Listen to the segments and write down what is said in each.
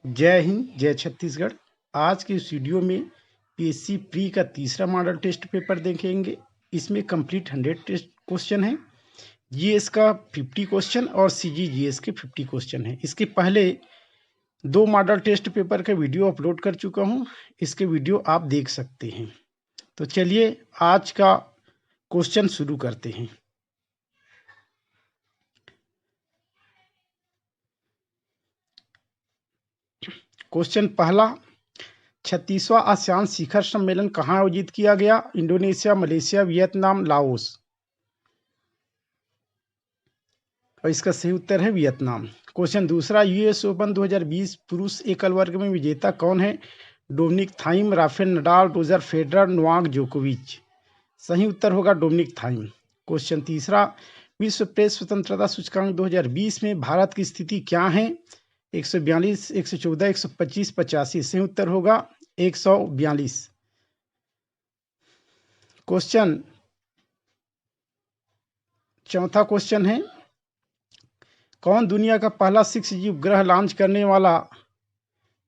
जय हिंद, जय छत्तीसगढ़। आज के इस वीडियो में पीएससी प्री का तीसरा मॉडल टेस्ट पेपर देखेंगे। इसमें कंप्लीट 100 टेस्ट क्वेश्चन है। जीएस का 50 क्वेश्चन और सीजीजीएस के 50 क्वेश्चन है। इसके पहले 2 मॉडल टेस्ट पेपर का वीडियो अपलोड कर चुका हूं। इसके वीडियो आप देख सकते हैं। तो चलिए आज का क्वेश्चन शुरू करते हैं। क्वेश्चन पहला, 36वां आसियान शिखर सम्मेलन कहाँ आयोजित किया गया? Indonesia, Malaysia, Vietnam, Laos. और इसका सही उत्तर है वियतनाम। क्वेश्चन दूसरा, यूएस ओपन 2020 पुरुष एकल वर्ग में विजेता कौन है? Dominic Thiem, Rafael Nadal, Roger Federer, Novak जोकोविच। सही उत्तर होगा डोमिनिक थाइम। क्वेश्चन तीसरा, विश्व प्रेस स्वतंत्रता सूचकांक 2020 में भारत की स्थिति क्या है? 142, 114, 125, 85। सही उत्तर होगा 142। क्वेश्चन चौथा क्वेश्चन है, कौन दुनिया का पहला 6G उपग्रह लॉन्च करने वाला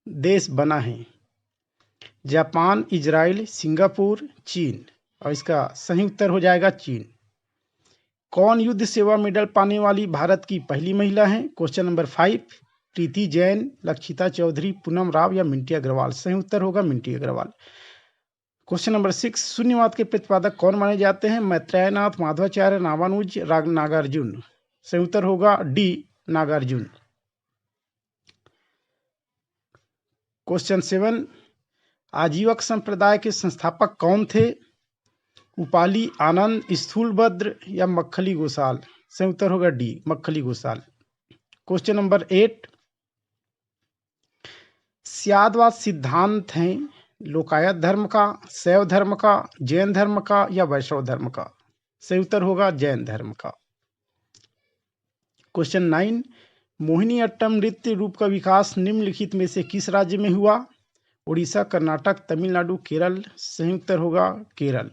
देश बना है? जापान, इजराइल, सिंगापुर, चीन। और इसका सही उत्तर हो जाएगा चीन। कौन युद्ध सेवा मेडल पाने वाली भारत की पहली महिला है? क्वेश्चन नंबर 5, प्रीति जैन, लक्षिता चौधरी, पूनम राव या मिंटी अग्रवाल। सही उत्तर होगा मिंटी अग्रवाल। क्वेश्चन नंबर 6, शून्यवाद के प्रतिपादक कौन माने जाते हैं? मैत्रेयनाथ, माधवाचार्य, रामानुज, नागार्जुन। सही उत्तर होगा डी, नागार्जुन। क्वेश्चन 7, आजीवक संप्रदाय के संस्थापक कौन थे? उपाली आनंद, स्थूलभद्र या मक्खली गोसाल। सही उत्तर होगा D, Makkhali Gosal. Question number 8, स्यादवाद सिद्धांत है लोकायत धर्म का, शैव धर्म का, जैन धर्म का या वैष्णव धर्म का? सही उत्तर होगा जैन धर्म का। क्वेश्चन 9, मोहिनी अट्टम नृत्य रूप का विकास निम्नलिखित में से किस राज्य में हुआ? उड़ीसा, कर्नाटक, तमिलनाडु, केरल। सही उत्तर होगा केरल।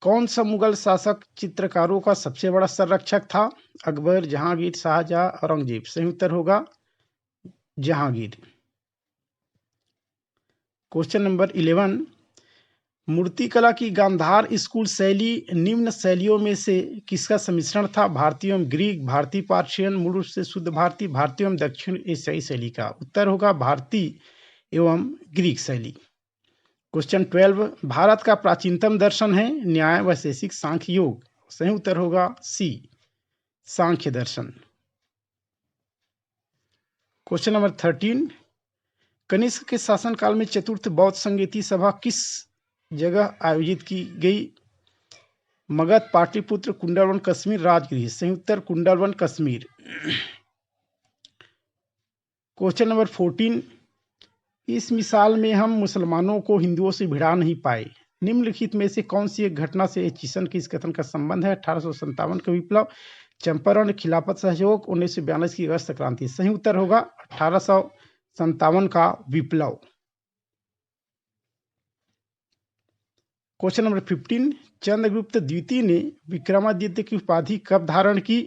कौन सा मुगल शासक चित्रकारों का सबसे बड़ा संरक्षक था? अकबर, जहांगीर, शाहजहां, औरंगजेब। सही उत्तर होगा जहांगीर। क्वेश्चन नंबर 11, मूर्तिकला की गांधार स्कूल शैली निम्न शैलियों में से किसका सम्मिश्रण था? भारतीय एवं ग्रीक, भारतीय पार्शियन, मूल रूप से शुद्ध भारतीय, भारतीय एवं दक्षिण एशियाई शैली का। उत्तर होगा भारतीय एवं ग्रीक शैली। क्वेश्चन 12, भारत का प्राचीनतम दर्शन है न्याय, वैशेषिक, सांख्य, योग। सही उत्तर होगा सी, सांख्य दर्शन। क्वेश्चन नंबर 13, कनिष्क के शासनकाल में चतुर्थ बौद्ध संगीति सभा किस जगह आयोजित की गई? मगध, पाटलिपुत्र, कुंडलवन, कश्मीर, राजगृह। सही उत्तर कुंडलवन, कश्मीर। क्वेश्चन नंबर 14, इस मिसाल में हम मुसलमानों को हिंदुओं से भिड़ा नहीं पाए। निम्नलिखित में से कौन सी एक घटना से एचिसन के इस कथन का संबंध है? 1857 का विप्लव, चंपारण, खिलाफत सहयोग, 1942 की अगस्त क्रांति। सही उत्तर होगा 1857 का विप्लव। क्वेश्चन नंबर 15, चंद्रगुप्त द्वितीय ने विक्रमादित्य की उपाधि कब धारण की?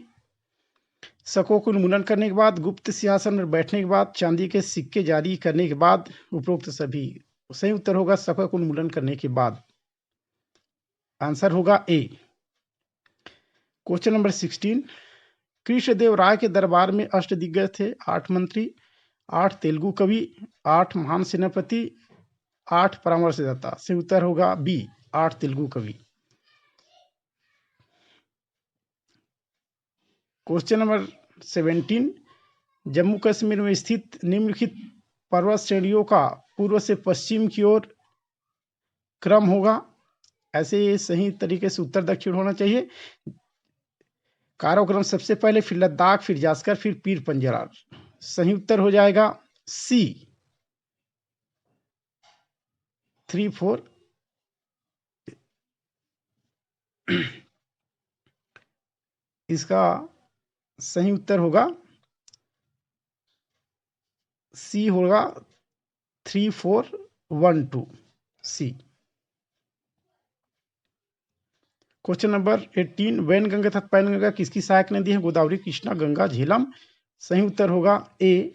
शकों को उन्मूलन करने के बाद, गुप्त सिंहासन पर बैठने के बाद, चांदी के सिक्के जारी करने के बाद, उपरोक्त सभी। सही उत्तर होगा शकों को उन्मूलन करने के बाद। आंसर होगा ए। क्वेश्चन नंबर 16, कृष्णदेव राय के दरबार में अष्टदिग्गज थे, 8 मंत्री, 8 तेलुगु कवि, 8 महान सेनापति, 8 परामर्शदाता। सही उत्तर होगा बी, 8 तेलुगु कवि। क्वेश्चन नंबर 17, जम्मू कश्मीर में स्थित निम्नलिखित पर्वत श्रेणियों का पूर्व से पश्चिम की ओर क्रम होगा? ऐसे सही तरीके से उत्तर दक्षिण होना चाहिए। काराकोरम सबसे पहले, फिर लद्दाख, फिर जास्कर, फिर पीर पंजरार। सही उत्तर हो जाएगा सी, 3, 4। इसका सही उत्तर होगा सी, होगा 3, 4, 1, 2 सी। क्वेश्चन नंबर 18, वैनगंगा तथा पैनगंगा किसकी सहायक नदी है? गोदावरी, कृष्णा, गंगा, झेलम। सही उत्तर होगा ए,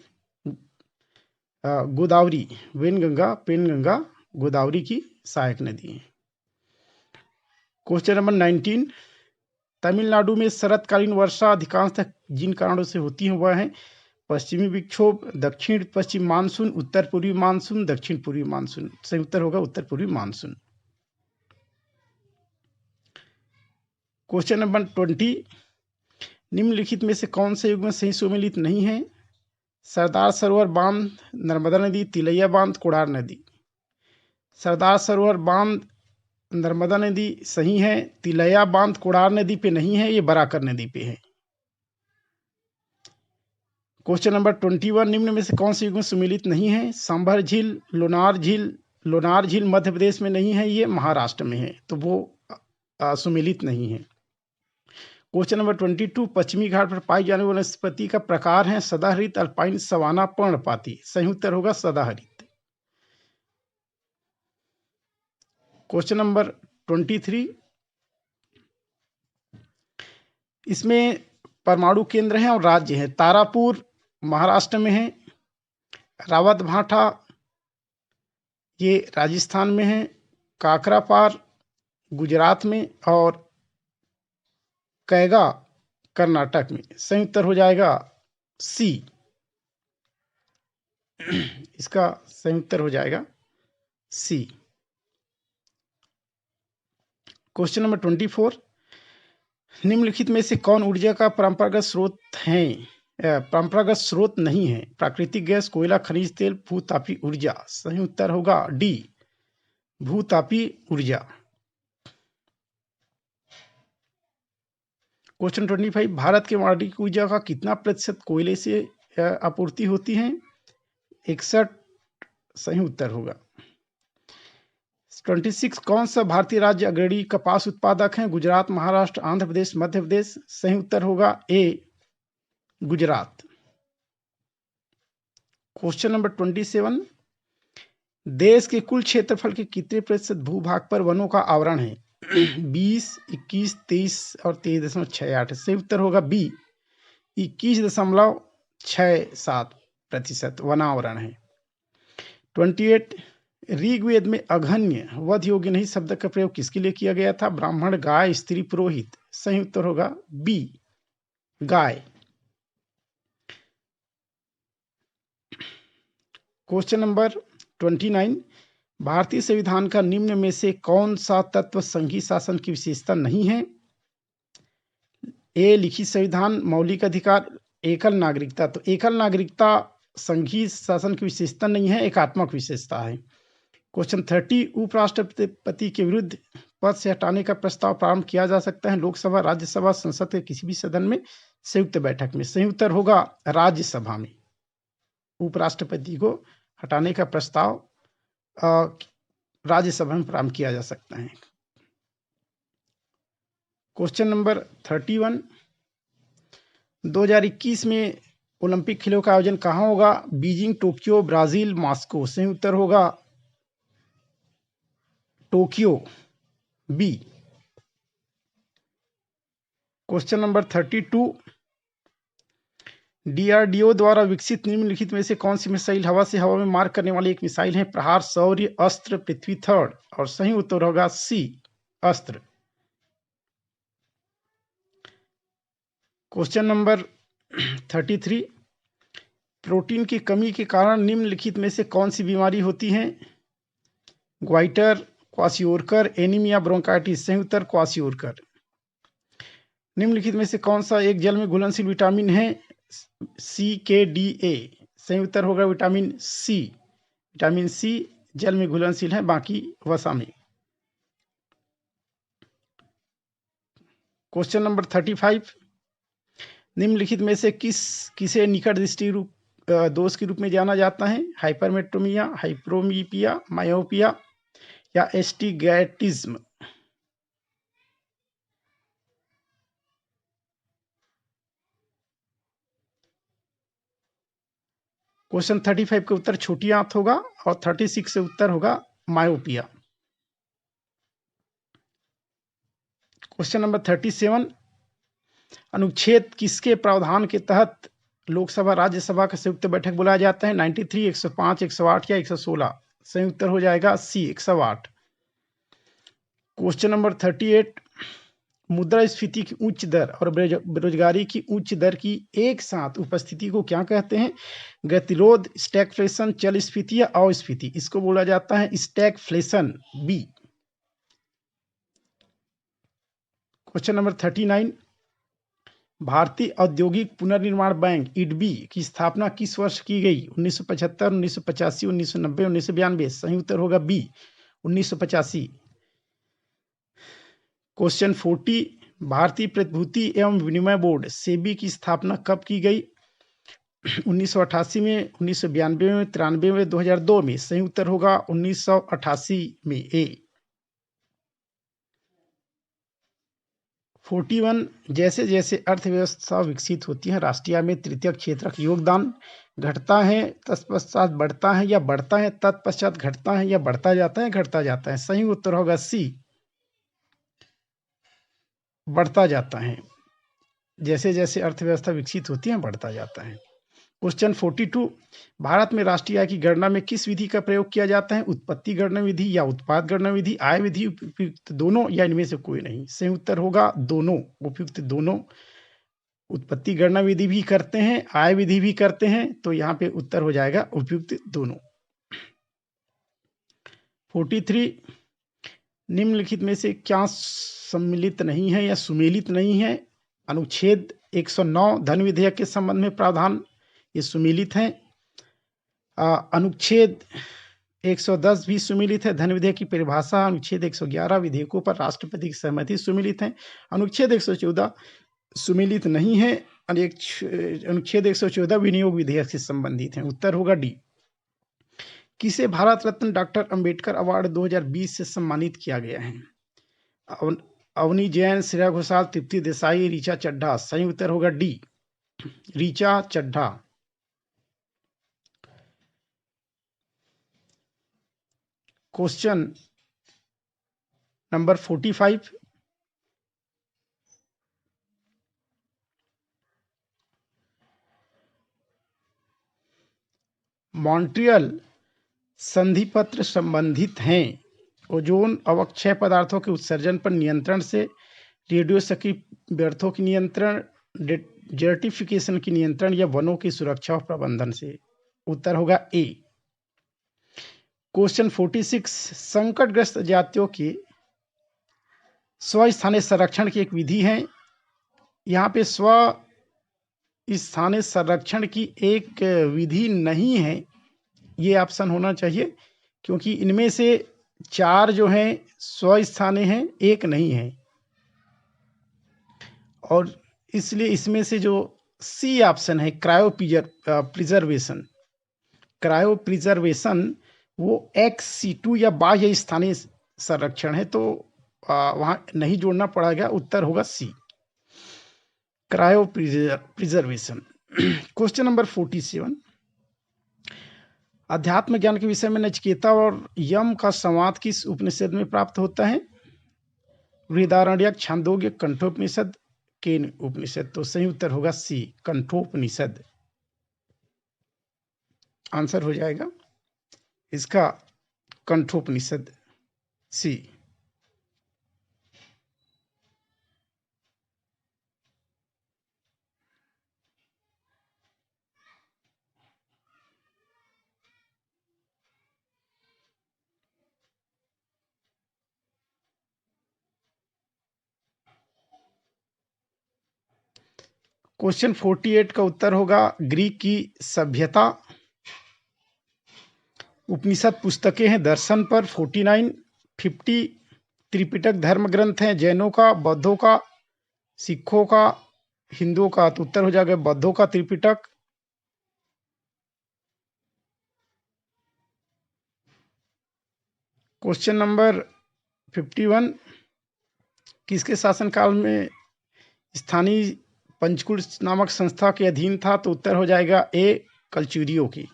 गोदावरी, वेनगंगा, पेनगंगा, गोदावरी की सहायक नदी है। क्वेश्चन नंबर 19, तमिलनाडु में शरतकालीन वर्षा अधिकांशतः जिन कारणों से होती है वह है पश्चिमी विक्षोभ, दक्षिण पश्चिम मानसून, उत्तर पूर्वी मानसून, दक्षिण पूर्वी मानसून। सही उत्तर होगा उत्तर पूर्वी मानसून। क्वेश्चन नंबर 20, निम्नलिखित में से कौन से युग्म सही सुमेलित नहीं है? सरदार सरोवर बांध, नर्मदा नदी, तिलैया बांध, कोड़ार नदी। सरदार सरोवर बांध, नर्मदा नदी सही है। तिलैया बांध कोड़ार नदी पे नहीं है, ये बराकर नदी पे है। क्वेश्चन नंबर 21, निम्न में से कौन से युग्म सुमेलित नहीं है? सांभर झील, लोनार झील। लोनार झील मध्य प्रदेश में नहीं है, ये महाराष्ट्र में है, तो वो सुमेलित नहीं है। क्वेश्चन नंबर 22, पश्चिमी घाट पर पाई जाने वाली वनस्पति का प्रकार है सदाहरित, अल्पाइन, सवाना, पर्णपाती। सही उत्तर होगा सदाहरित। क्वेश्चन नंबर 23, इसमें परमाणु केंद्र है और राज्य है। तारापुर महाराष्ट्र में है, रावत भाटा ये राजस्थान में है, काकरापार गुजरात में और कैगा कर्नाटक में। सही उत्तर हो जाएगा सी। इसका सही उत्तर हो जाएगा सी। क्वेश्चन नंबर 24, निम्नलिखित में से कौन ऊर्जा का परंपरागत स्रोत है? परंपरागत स्रोत नहीं है। प्राकृतिक गैस, कोयला, खनिज तेल, भूतापी ऊर्जा। सही उत्तर होगा डी, भूतापी ऊर्जा। क्वेश्चन 25, भारत के वार्षिक ऊर्जा का कितना प्रतिशत कोयले से आपूर्ति होती है? 61। सही उत्तर होगा। 26, कौन सा भारतीय राज्य अग्रणी कपास उत्पादक है? गुजरात, महाराष्ट्र, आंध्र प्रदेश, मध्य प्रदेश। सही उत्तर होगा ए, गुजरात। क्वेश्चन नंबर 27, देश के कुल क्षेत्रफल के कितने प्रतिशत भूभाग पर वनों का आवरण है? 20, 21, 23 और 23.68। सही उत्तर होगा बी, 21.67% वनावरण है। 28, ऋग्वेद में अघन्य, वध योग्य नहीं शब्द का प्रयोग किसके लिए किया गया था? ब्राह्मण, गाय, स्त्री, पुरोहित। सही उत्तर होगा बी, गाय। क्वेश्चन नंबर 29, भारतीय संविधान का निम्न में से कौन सा तत्व संघीय शासन की विशेषता नहीं है? ए, लिखित संविधान, मौलिक अधिकार, एकल नागरिकता। तो एकल नागरिकता संघीय शासन की विशेषता नहीं है, एकात्मक विशेषता है। क्वेश्चन 30, उपराष्ट्रपति के विरुद्ध पद से हटाने का प्रस्ताव प्रारंभ किया जा सकता है लोकसभा, राज्यसभा, संसद के किसी भी सदन में, संयुक्त बैठक में। सही उत्तर होगा राज्यसभा में उपराष्ट्रपति को हटाने का प्रस्ताव राज्यसभा में प्रारंभ किया जा सकता है। क्वेश्चन नंबर 31, 2021 में ओलंपिक खेलों का आयोजन कहाँ होगा? Beijing, Tokyo, Brazil, Moscow. सही उत्तर होगा Tokyo, B. Question number 32, DRDO द्वारा विकसित निम्नलिखित में से कौन सी मिसाइल हवा से हवा में मार करने वाली एक मिसाइल है? प्रहार, शौर्य, अस्त्र, पृथ्वी थर्ड। और सही उत्तर होगा सी, अस्त्र। क्वेश्चन नंबर 33, प्रोटीन की कमी के कारण निम्नलिखित में से कौन सी बीमारी होती है? Goitre, kwashiorkor, anaemia, bronchitis. सही उत्तर क्वाशियोरकर। निम्नलिखित में से कौन सा एक जल में घुलनशील विटामिन है? सी, के, डी, ए। सही उत्तर होगा विटामिन सी। विटामिन सी जल में घुलनशील है, बाकी वसा में। क्वेश्चन नंबर 35, निम्नलिखित में से किसे निकट दृष्टि दोष के रूप में जाना जाता है? हाइपरमेट्रोमिया, हाइप्रोमीपिया, मायोपिया या एस्टिगैटिज्म। क्वेश्चन 35 का उत्तर छोटी आंत होगा और 36 से उत्तर होगा मायोपिया। क्वेश्चन नंबर 37, अनुच्छेद किसके प्रावधान के तहत लोकसभा राज्यसभा का संयुक्त बैठक बुलाया जाता है? 93, 105, 108 या 116? सही उत्तर हो जाएगा सी, 108। क्वेश्चन नंबर 38, मुद्रास्फीति की उच्च दर और बेरोजगारी की उच्च दर की एक साथ उपस्थिति को क्या कहते हैं? गतिरोध, स्टैगफ्लेशन, चलस्फीति या अस्फीति? इसको बोला जाता है स्टैगफ्लेशन, बी। क्वेश्चन नंबर 39, भारतीय औद्योगिक पुनर्निर्माण बैंक इडबी की स्थापना किस वर्ष की गई? 1975, 1985, 1990, 1992? सही उत्तर होगा बी, 1985। क्वेश्चन 40, भारतीय प्रतिभूति एवं विनिमय बोर्ड सेबी की स्थापना कब की गई? 1988 में, 1992 में, 93 में, 2002 में? सही उत्तर होगा 1988 में, ए। 41, जैसे जैसे अर्थव्यवस्था विकसित होती है राष्ट्रीय आय में तृतीय क्षेत्र का योगदान घटता है, तत्पश्चात बढ़ता है या बढ़ता है, तत्पश्चात घटता है या बढ़ता जाता है, घटता जाता है? सही उत्तर होगा सी, बढ़ता जाता है। जैसे जैसे अर्थव्यवस्था विकसित होती है बढ़ता जाता है। क्वेश्चन 42, भारत में राष्ट्रीय आय की गणना में किस विधि का प्रयोग किया जाता है? उत्पत्ति गणना विधि या उत्पाद गणना विधि, आय विधि, उपयुक्त दोनों या इनमें से कोई नहीं? सही उत्तर होगा दोनों, उपयुक्त दोनों। उत्पत्ति गणना विधि भी करते हैं, आय विधि भी करते हैं, तो यहाँ पे उत्तर हो जाएगा उपयुक्त दोनों। 43, निम्नलिखित में से क्या सम्मिलित नहीं है या सुमेलित नहीं है? अनुच्छेद 109 धन विधेयक के संबंध में प्रावधान, ये सुमेलित है। अनुच्छेद 110 भी सुमेलित है। धन विधेयक की परिभाषा, अनुच्छेद 111 विधेयकों पर राष्ट्रपति की सहमति सुमेलित है। अनुच्छेद 114 सुमेलित नहीं है। अनुच्छेद 114 विनियोग विधेयक से संबंधित है। उत्तर होगा डी। किसे भारत रत्न डॉक्टर अंबेडकर अवार्ड 2020 से सम्मानित किया गया है? अवनी जैन, श्रेया घोषाल, तृप्ति देसाई, ऋचा चड्ढा? सही उत्तर होगा D, Richa Chadha. Question number 45, Montreal संधि पत्र संबंधित हैं ओजोन अवक्षय पदार्थों के उत्सर्जन पर नियंत्रण से, रेडियो सक्रिय व्यर्थों की नियंत्रण, डेजर्टिफिकेशन की नियंत्रण या वनों की सुरक्षा और प्रबंधन से? उत्तर होगा ए। क्वेश्चन 46, संकटग्रस्त जातियों के स्वस्थानीय संरक्षण की एक विधि है। यहाँ पे स्थानीय संरक्षण की एक विधि नहीं है, ये ऑप्शन होना चाहिए, क्योंकि इनमें से 4 जो हैं स्वस्थानीय हैं, एक नहीं है, और इसलिए इसमें से जो सी ऑप्शन है क्रायो प्रिजर्वेशन, वो XC2 या बाह्य स्थानीय संरक्षण है, तो वहां नहीं जोड़ना पड़ेगा। उत्तर होगा सी, क्रायो प्रिजर्वेशन। क्वेश्चन नंबर 47, अध्यात्म ज्ञान के विषय में नचिकेता और यम का संवाद किस उपनिषद में प्राप्त होता है? बृहदारण्यक, छांदोग्य, कंठोपनिषद, केन उपनिषद? तो सही उत्तर होगा सी, कंठोपनिषद। आंसर हो जाएगा इसका कंठोपनिषद, सी। क्वेश्चन 48 का उत्तर होगा ग्रीक की सभ्यता। उपनिषद पुस्तकें हैं दर्शन पर 49। 50 त्रिपिटक धर्म ग्रंथ हैं जैनों का, बौद्धों का, सिखों का, हिंदुओं का? तो उत्तर हो जाएगा बौद्धों का त्रिपिटक। क्वेश्चन नंबर 51, किसके शासनकाल में स्थानीय पंचकुल नामक संस्था के अधीन था? तो उत्तर हो जाएगा ए, कलचुरियों की।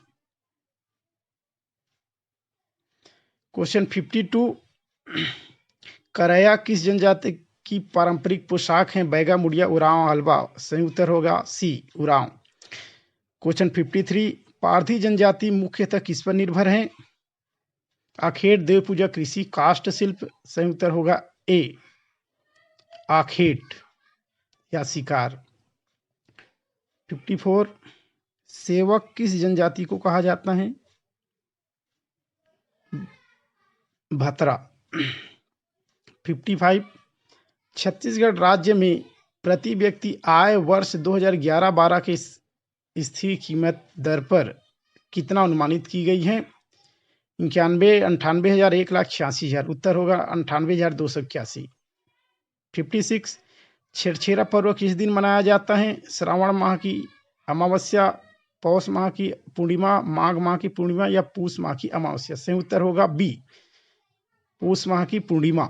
क्वेश्चन 52, करया किस जनजाति की पारंपरिक पोशाक है? बैगा, मुड़िया, उरांव, हलवा? सही उत्तर होगा सी, उरांव। क्वेश्चन 53, पारधी जनजाति मुख्यतः किस पर निर्भर है? आखेट, देव पूजा, कृषि, काष्ठ शिल्प। सही उत्तर होगा ए, आखेट या शिकार। 54, सेवक किस जनजाति को कहा जाता है? भतरा। 55, छत्तीसगढ़ राज्य में प्रति व्यक्ति आय वर्ष 2011-12 के स्थिर कीमत दर पर कितना अनुमानित की गई है? 91, 98,000, 1,86,000। उत्तर होगा 98,281। 56, छेरछेरा पर्व किस दिन मनाया जाता है? श्रावण माह की अमावस्या, पौष माह की पूर्णिमा, माघ माह की पूर्णिमा या पूष माह की अमावस्या। सही उत्तर होगा बी, पूष माह की पूर्णिमा।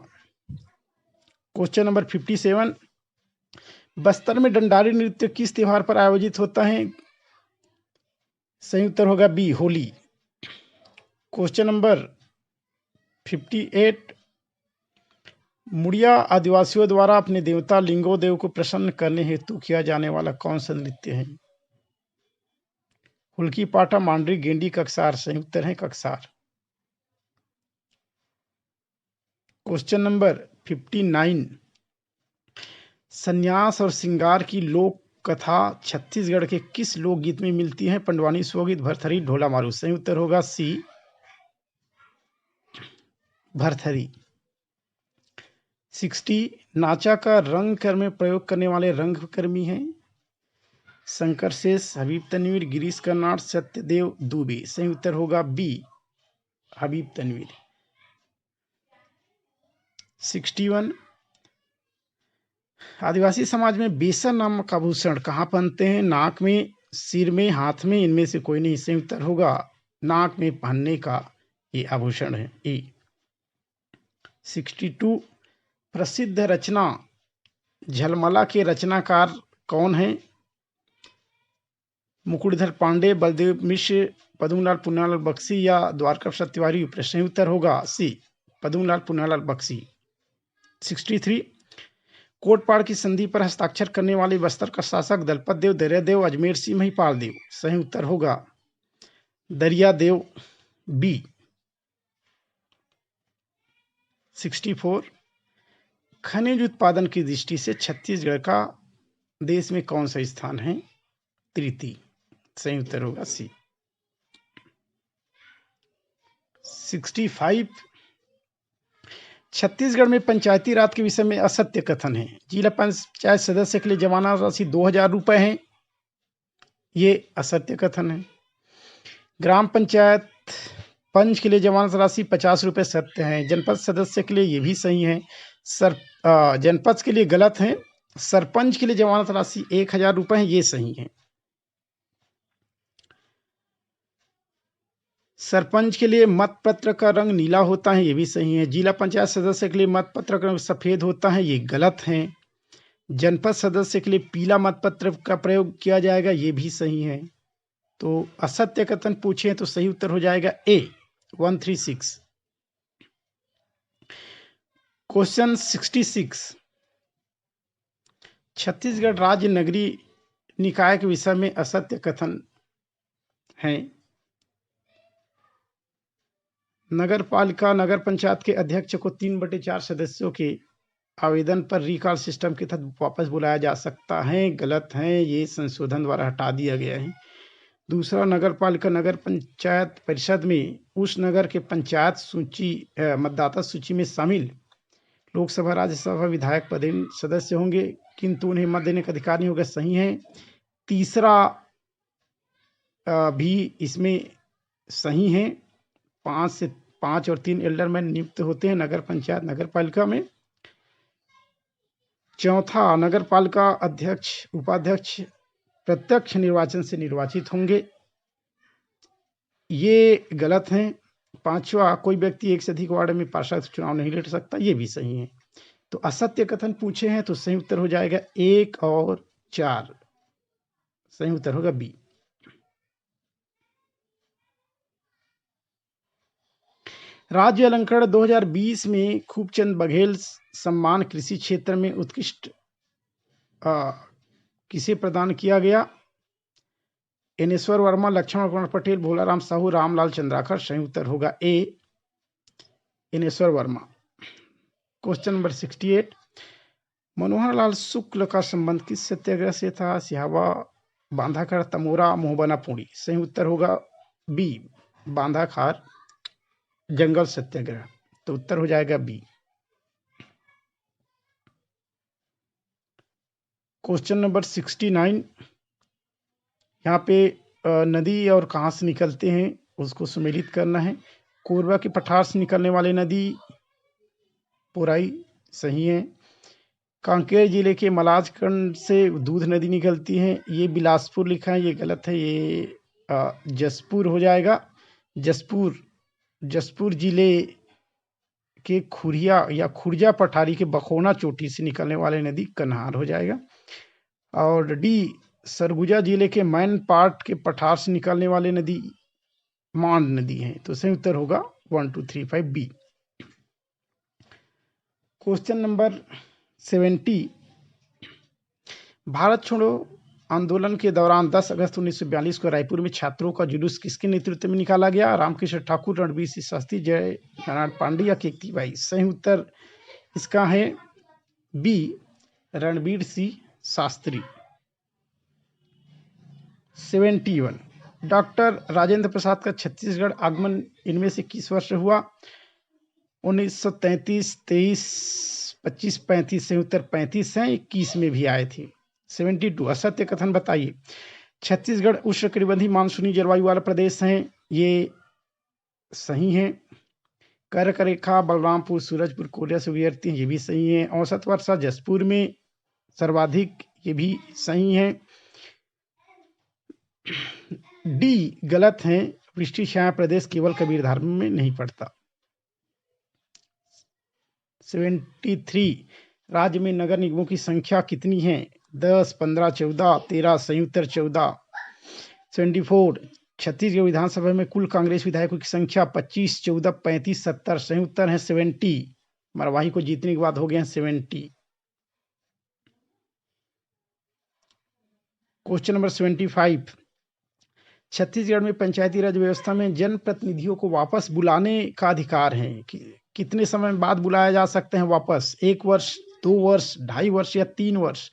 क्वेश्चन नंबर 57, बस्तर में डंडारी नृत्य किस त्योहार पर आयोजित होता है? सही उत्तर होगा बी, होली। क्वेश्चन नंबर 58, मुड़िया आदिवासियों द्वारा अपने देवता लिंगोदेव को प्रसन्न करने हेतु किया जाने वाला कौन सा नृत्य है? हुल्की, पाटा, मांडरी, गेंडी, ककसार। सही उत्तर है ककसार। क्वेश्चन नंबर 59, संन्यास और श्रृंगार की लोक कथा छत्तीसगढ़ के किस लोकगीत में मिलती है? पंडवानी, स्वगीत, भरथरी, ढोला मारू। सही उत्तर होगा सी, भरथरी। 60, नाचा का रंगकर में प्रयोग करने वाले रंगकर्मी हैं? शंकर शेष, हबीब तनवीर, गिरीश कर्नाड, सत्यदेव दुबे। सही उत्तर होगा बी, हबीब तनवीर। 61, आदिवासी समाज में बेसन नामक आभूषण कहाँ पहनते हैं? नाक में, सिर में, हाथ में, इनमें से कोई नहीं। सही उत्तर होगा नाक में पहनने का ये आभूषण है, ए। 62, प्रसिद्ध रचना झलमला के रचनाकार कौन है? मुकुटधर पांडे, बलदेव मिश्र, पद्मलाल पुन्नालाल बख्शी या द्वारका प्रसाद तिवारी। सही उत्तर होगा सी, पद्मलाल पुन्नालाल बख्शी। 63, कोटपाड़ की संधि पर हस्ताक्षर करने वाले बस्तर का शासक दलपत देव, दरियादेव, अजमेर सिंह, महिपाल देव। सही उत्तर होगा दरियादेव, बी। 64, खनिज उत्पादन की दृष्टि से छत्तीसगढ़ का देश में कौन सा स्थान है? तृतीय। सही उत्तर होगा सी। 65, छत्तीसगढ़ में पंचायती राज के विषय में असत्य कथन है। जिला पंचायत सदस्य के लिए जमानत राशि 2,000 रुपए है, ये असत्य कथन है। ग्राम पंचायत पंच के लिए जमानत राशि 50 रुपए सत्य है। जनपद सदस्य के लिए ये भी सही है। जनपद के लिए गलत है। सरपंच के लिए जमानत राशि 1,000 रुपए है, ये सही है। सरपंच के लिए मतपत्र का रंग नीला होता है, ये भी सही है। जिला पंचायत सदस्य के लिए मतपत्र का रंग सफेद होता है, ये गलत है। जनपद सदस्य के लिए पीला मतपत्र का प्रयोग किया जाएगा, ये भी सही है। तो असत्य कथन पूछे तो सही उत्तर हो जाएगा ए, 136। क्वेश्चन 66, छत्तीसगढ़ राज्य नगरीय निकाय के विषय में असत्य कथन है। नगर पालिका नगर पंचायत के अध्यक्ष को 3/4 सदस्यों के आवेदन पर रिकॉल सिस्टम के तहत वापस बुलाया जा सकता है, गलत है, ये संशोधन द्वारा हटा दिया गया है। दूसरा, नगर पालिका नगर पंचायत परिषद में उस नगर के पंचायत सूची मतदाता सूची में शामिल लोकसभा राज्यसभा विधायक पद सदस्य होंगे, किंतु उन्हें मत देने का अधिकार नहीं होगा, सही है। तीसरा भी इसमें सही है। 5 और 3 एल्डरमैन नियुक्त होते हैं नगर पंचायत नगर पालिका में। चौथा, नगर पालिका अध्यक्ष उपाध्यक्ष प्रत्यक्ष निर्वाचन से निर्वाचित होंगे, ये गलत है। पांचवा, कोई व्यक्ति एक से अधिक वार्ड में पार्षद चुनाव नहीं लड़ सकता, ये भी सही है। तो असत्य कथन पूछे हैं तो सही उत्तर हो जाएगा 1 और 4। सही उत्तर होगा बी। राज्य अलंकरण 2020 में खूबचंद बघेल सम्मान कृषि क्षेत्र में उत्कृष्ट किसे प्रदान किया गया? इनेश्वर वर्मा, लक्ष्मण कुमार पटेल, भोलाराम साहू, रामलाल चंद्राकर। सही उत्तर होगा ए, इनेश्वर वर्मा। क्वेश्चन नंबर 68, मनोहर लाल शुक्ल का संबंध किस सत्याग्रह से था? सिहावा, बांधाखार, तमोरा, मोहबना पुणी। सही उत्तर होगा बी, बांधाखार जंगल सत्याग्रह। तो उत्तर हो जाएगा बी। क्वेश्चन नंबर 69, यहाँ पे नदी और कहाँ से निकलते हैं उसको सम्मिलित करना है। कोरबा के पठार से निकलने वाली नदी पुराई। सही है। कांकेर जिले के मलाजखंड से दूध नदी निकलती है। ये बिलासपुर लिखा है, ये गलत है, ये जसपुर हो जाएगा। जसपुर जिले के खुरिया या खुर्जा पठारी के बखोना चोटी से निकलने वाली नदी कन्हार हो जाएगा। और डी, सरगुजा जिले के मैन पाट के पठार से निकलने वाली नदी मांड नदी है। तो सही उत्तर होगा 1 2 3 5 बी। क्वेश्चन नंबर 70, भारत छोड़ो आंदोलन के दौरान 10 अगस्त 1942 को रायपुर में छात्रों का जुलूस किसके नेतृत्व में निकाला गया? रामकृष्ण ठाकुर, रणबीर सिंह शास्त्री, जय नारायण पांडे या कीर्तिबाई। सही उत्तर इसका है बी, रणबीर सिंह शास्त्री। 71, डॉक्टर राजेंद्र प्रसाद का छत्तीसगढ़ आगमन इनमें से किस वर्ष हुआ? 1933, 23, 25, 35। से उत्तर 35 है, 21 में भी आए थे। 72, असत्य कथन बताइए। छत्तीसगढ़ उष्णकटिबंधीय मानसूनी जलवायु वाला प्रदेश है। ये सही है। कर्क रेखा बलरामपुर, सूरजपुर, कोरिया से गुजरती है। ये भी सही है। औसत वर्षा जसपुर में सर्वाधिक। ये भी सही है। डी गलत है, वृष्टि छाया प्रदेश केवल कबीरधाम में नहीं पड़ता। 73, राज्य में नगर निगमों की संख्या कितनी है? 10, 15, 14, 13। सही उत्तर 14। 74, छत्तीसगढ़ विधानसभा में कुल कांग्रेस विधायकों की संख्या 25, 14, 35, 70। सही उत्तर है 70। मरवाही को जीतने के बाद हो गए 70। क्वेश्चन नंबर 75, छत्तीसगढ़ में पंचायती राज व्यवस्था में जनप्रतिनिधियों को वापस बुलाने का अधिकार है। कितने समय बाद बुलाया जा सकते हैं वापस? 1 वर्ष, 2 वर्ष, 2.5 वर्ष या 3 वर्ष?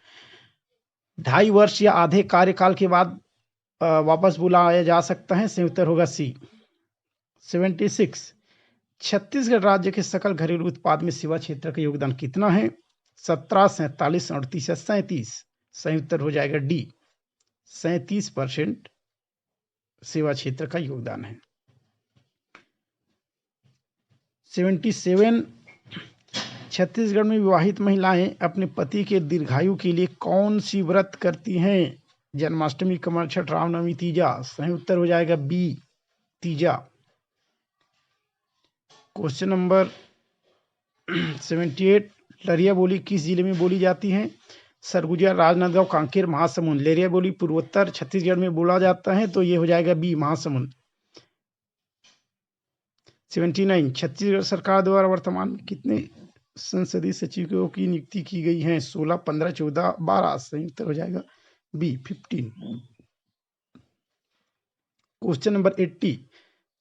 2.5 वर्ष या आधे कार्यकाल के बाद वापस बुलाया जा सकता है। सही उत्तर होगा सी। 76, छत्तीसगढ़ राज्य के सकल घरेलू उत्पाद में सेवा क्षेत्र का योगदान कितना है? 17, 47, 38 या 37। सही उत्तर हो जाएगा डी, 37% सेवा क्षेत्र का योगदान है। 77, छत्तीसगढ़ में विवाहित महिलाएं अपने पति के दीर्घायु के लिए कौन सी व्रत करती हैं? जन्माष्टमी, कमर छठ, रामनवमी, तीजा। सही उत्तर हो जाएगा बी, तीजा। क्वेश्चन नंबर 78, लरिया बोली किस जिले में बोली जाती है? सरगुजा, राजनांदगांव, कांकेर, महासमुंद। लरिया बोली पूर्वोत्तर छत्तीसगढ़ में बोला जाता है, तो ये हो जाएगा बी, महासमुंद। 79, छत्तीसगढ़ सरकार द्वारा वर्तमान में कितने संसदीय सचिवों की नियुक्ति की गई है? 16, 15, 14, 12। सही उत्तर हो जाएगा बी, 15। क्वेश्चन नंबर 80,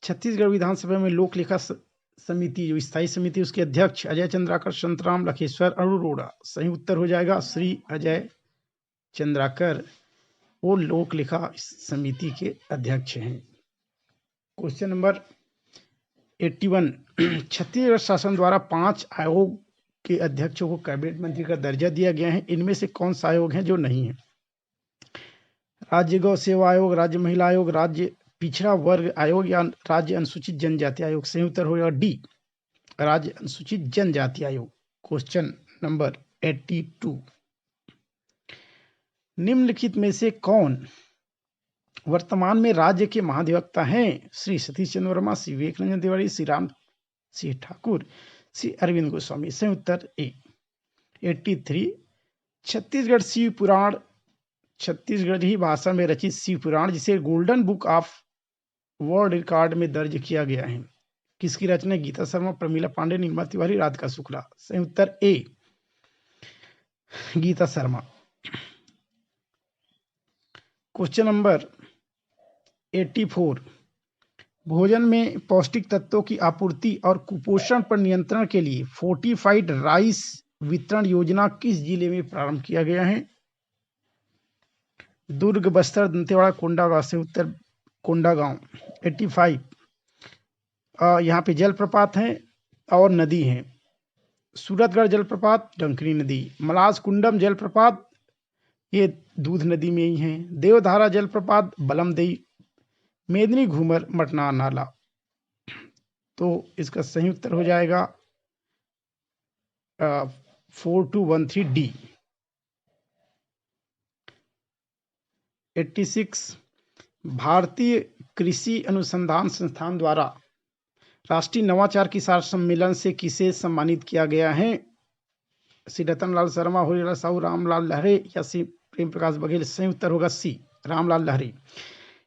छत्तीसगढ़ विधानसभा में लोक लेखा समिति जो स्थायी समिति उसके अध्यक्ष अजय चंद्राकर, संतराम लखेश्वर, अरोड़ा। सही उत्तर हो जाएगा श्री अजय चंद्राकर, वो लोक लेखा समिति के अध्यक्ष हैं। क्वेश्चन नंबर 81, छत्तीसगढ़ शासन द्वारा 5 आयोग के अध्यक्षों को कैबिनेट मंत्री का दर्जा दिया गया है। इनमें से कौन सा आयोग है जो नहीं है? राज्य गौ सेवा आयोग, राज्य महिला आयोग, राज्य पिछड़ा वर्ग आयोग या राज्य अनुसूचित जनजाति आयोग। सही उत्तर होगा डी, राज्य अनुसूचित जनजाति आयोग। क्वेश्चन नंबर 82, निम्नलिखित में से कौन वर्तमान में राज्य के महाधिवक्ता हैं? श्री सतीश चंद्र वर्मा, श्री विवेक रंजन तिवारी, श्री राम सिंह ठाकुर, श्री अरविंद गोस्वामी। सही उत्तर ए। 83, छत्तीसगढ़ शिव पुराण छत्तीसगढ़ी भाषा में रचित शिव पुराण जिसे golden book of world record में दर्ज किया गया है, किसकी रचना? गीता शर्मा, प्रमीला पांडे, नीलमा तिवारी, राधिका शुक्ला। सही उत्तर ए, गीता शर्मा। क्वेश्चन नंबर 84 भोजन में पौष्टिक तत्वों की आपूर्ति और कुपोषण पर नियंत्रण के लिए फोर्टिफाइड राइस वितरण योजना किस जिले में प्रारंभ किया गया है? दुर्ग, बस्तर, दंतेवाड़ा, कोंडागांव से उत्तर कोंडागांव। 85 यहाँ पे जलप्रपात हैं और नदी है। सूरतगढ़ जलप्रपात, डंकनी नदी। मलाज कुंडम जलप्रपात, ये दूध नदी में ही है। देवधारा जलप्रपात, बलमदई। मेदिनी घूमर, मटना नाला। तो इसका सही उत्तर हो जाएगा 4213 डी। 86 भारतीय कृषि अनुसंधान संस्थान द्वारा राष्ट्रीय नवाचार किसान सम्मेलन से किसे सम्मानित किया गया है? श्री रतनलाल शर्मा, होरीलाल साहू, रामलाल लहरे या श्री प्रेम प्रकाश बघेल। सही उत्तर होगा सी, रामलाल लहरे।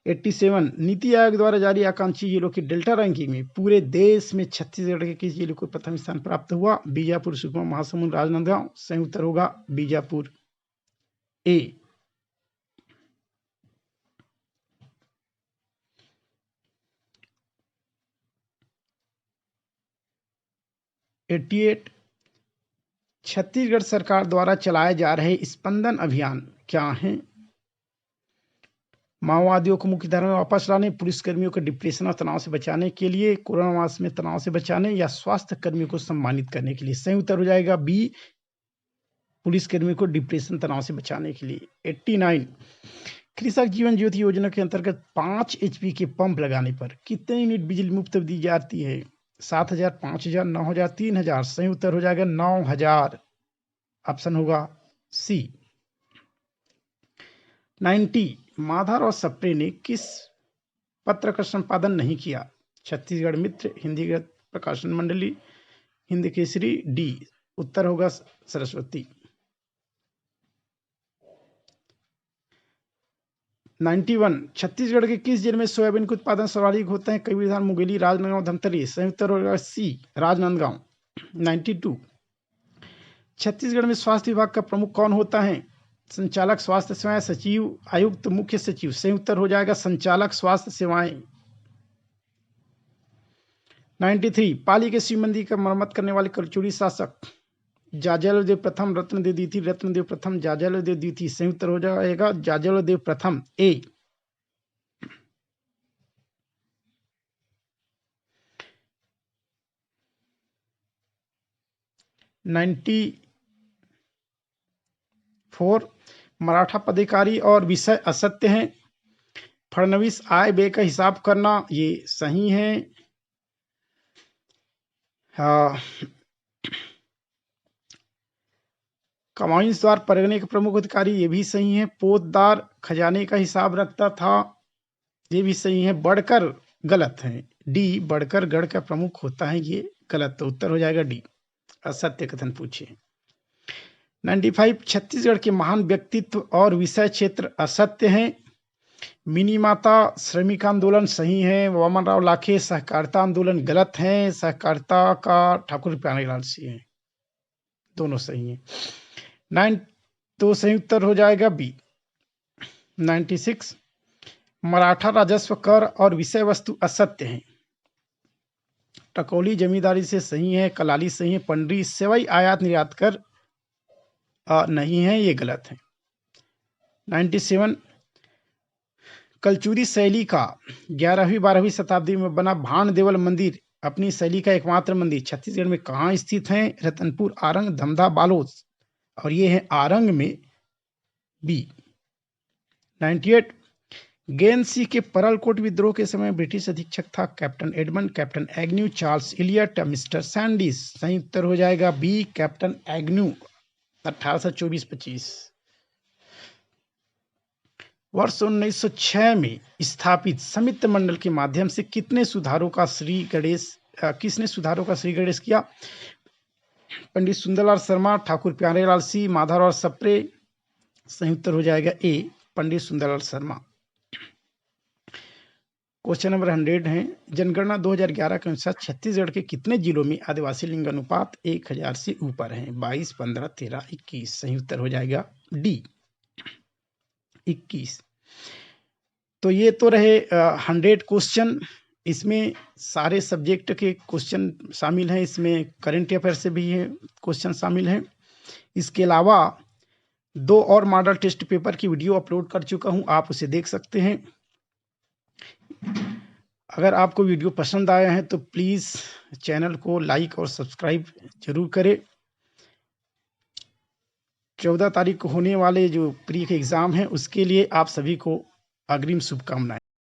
87 नीति आयोग द्वारा जारी आकांक्षी जिलों की डेल्टा रैंकिंग में पूरे देश में छत्तीसगढ़ के किस जिले को प्रथम स्थान प्राप्त हुआ? बीजापुर, सुकमा, महासमुंद, राजनांदगांव। सही उत्तर होगा बीजापुर ए। 88 छत्तीसगढ़ सरकार द्वारा चलाए जा रहे स्पंदन अभियान क्या हैं? माओवादियों को मुख्य धारा में वापस लाने, पुलिसकर्मियों को डिप्रेशन और तनाव से बचाने के लिए, कोरोना मास में तनाव से बचाने, या स्वास्थ्य कर्मियों को सम्मानित करने के लिए। सही उत्तर हो जाएगा बी, पुलिसकर्मियों को डिप्रेशन तनाव से बचाने के लिए। 89 कृषक जीवन ज्योति योजना के अंतर्गत 5 HP के पंप लगाने पर कितने यूनिट बिजली मुफ्त दी जाती है? 7,000, 5,000, 9,000, 3,000। सही उत्तर हो जाएगा 9,000। ऑप्शन होगा सी। 90 माधर और सप्रे ने किस पत्र का संपादन नहीं किया? छत्तीसगढ़ मित्र, हिंदीगत प्रकाशन मंडली, हिंद केसरी, डी। उत्तर होगा सरस्वती। 91 छत्तीसगढ़ के किस जिले में सोयाबीन के उत्पादन सर्वाधिक होते हैं? कबीरधाम, मुंगेली, राजनांदगांव, धमतरी। सही उत्तर होगा सी, राजनांदगांव। 92 छत्तीसगढ़ में स्वास्थ्य विभाग का प्रमुख कौन होता है? संचालक स्वास्थ्य सेवाएं, सचिव, आयुक्त, मुख्य सचिव। सही उत्तर हो जाएगा संचालक स्वास्थ्य सेवाएं। 93 पाली के शिव मंदिर का मरम्मत करने वाले करचोड़ी शासक जाजलदेव प्रथम, रत्नदेव द्वितीय, रत्नदेव प्रथम, जाजलदेव द्वितीय। सही उत्तर हो जाएगा जाजलदेव प्रथम ए। 94 मराठा पदाधिकारी और विषय असत्य हैं। फडणवीस आय व्यय का हिसाब करना, ये सही है। कमाईसद्वार परगने के प्रमुख अधिकारी, ये भी सही है। पोतदार खजाने का हिसाब रखता था, ये भी सही है। बढ़कर गलत है। डी बढ़कर गढ़ का प्रमुख होता है, ये गलत। तो उत्तर हो जाएगा डी, असत्य कथन पूछे। 95 छत्तीसगढ़ के महान व्यक्तित्व और विषय क्षेत्र असत्य हैं। मिनी माता, श्रमिक आंदोलन सही है। वामन राव लाखे, सहकारिता आंदोलन गलत है। सहकारिता का ठाकुर प्यारेलाल सिंह है, दोनों सही हैं। 9 तो सही उत्तर हो जाएगा बी। 96 मराठा राजस्व कर और विषय वस्तु असत्य हैं। टकौली जमींदारी से सही है। कलाली सही है। पंडरी सेवई आयात निर्यात कर नहीं है, ये गलत है। 97 कलचुरी शैली का 11वीं-12वीं शताब्दी में बना भान देवल मंदिर अपनी शैली का एकमात्र मंदिर छत्तीसगढ़ में कहाँ स्थित है? रतनपुर, आरंग, धमधा, बालोद। और ये है आरंग में, बी। 98 गेंद सिंह के परलकोट विद्रोह के समय ब्रिटिश अधीक्षक था captain Edmund, captain Agnew, Charles Elliot, mister Sandys. सही उत्तर हो जाएगा बी, कैप्टन एग्न्यू। 1824-25 वर्ष 1906 में स्थापित समिति मंडल के माध्यम से किसने सुधारों का श्री गणेश किया? पंडित सुंदरलाल शर्मा, ठाकुर प्यारेलाल सिंह, माधवराव सप्रे। सही उत्तर हो जाएगा ए, पंडित सुंदरलाल शर्मा। क्वेश्चन नंबर 100 है, जनगणना 2011 के अनुसार छत्तीसगढ़ के कितने जिलों में आदिवासी लिंग अनुपात 1000 से ऊपर है? 22, 15, 13, 21। सही उत्तर हो जाएगा डी, 21। तो ये तो रहे 100 क्वेश्चन। इसमें सारे सब्जेक्ट के क्वेश्चन शामिल हैं, इसमें करंट अफेयर से भी है क्वेश्चन शामिल हैं। इसके अलावा 2 और मॉडल टेस्ट पेपर की वीडियो अपलोड कर चुका हूं, आप उसे देख सकते हैं। अगर आपको वीडियो पसंद आया है तो प्लीज़ चैनल को लाइक और सब्सक्राइब जरूर करें। 14 तारीख को होने वाले जो प्री के एग्ज़ाम हैं उसके लिए आप सभी को अग्रिम शुभकामनाएं।